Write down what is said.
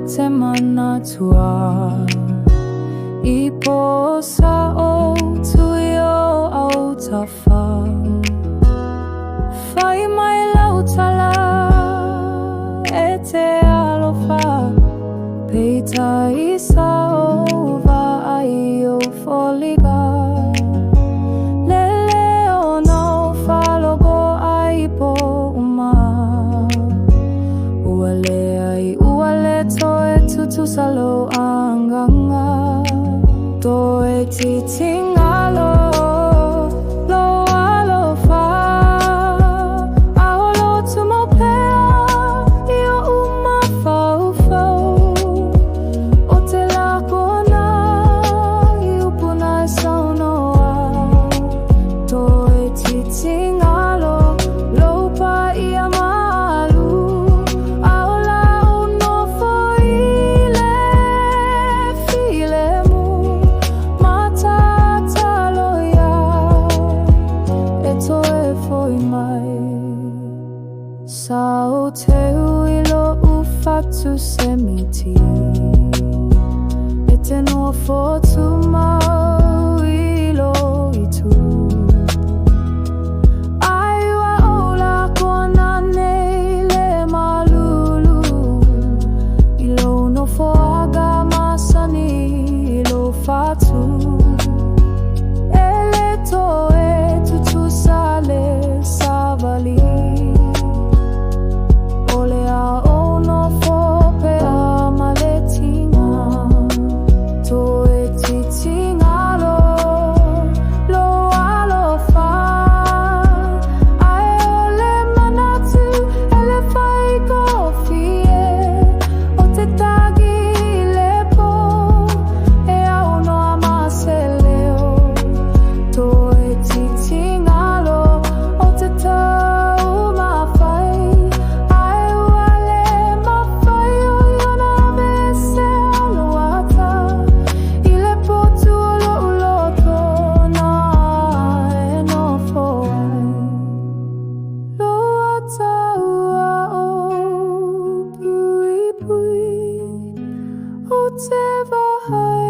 te manatua I po sa o tui o au tawha Whai mai lau tala e te alofa Peita I sa o wa ai o foliga Lele o nau whalogo ai po uma Uale ai uale toe tutu salo anganga Toe titingalo lo alofa Aolo tumopea Io uma fau O te lakona I upuna saunoa Toe titingalo lo pa ia malu Aola uno foile file mu Matataloia E toe foi mai Sao te uilo ufatu semiti E te noa fotu mau ilo I tu Aiwa ola kona nei le malulu Ilo no foaga masani ilo fatu Ele toe tutu sale savali Ole a ono fope a maletinga Toe titingalo lo alofa Ai ole manatu ele fai kofie O te tagi lepo e au no amaseleo Toe titingalo o te tau mawhai Ai uale mawhai o iona vese aluata I le potu o lo uloto na e no foai Loa taua o pui pui O te wahai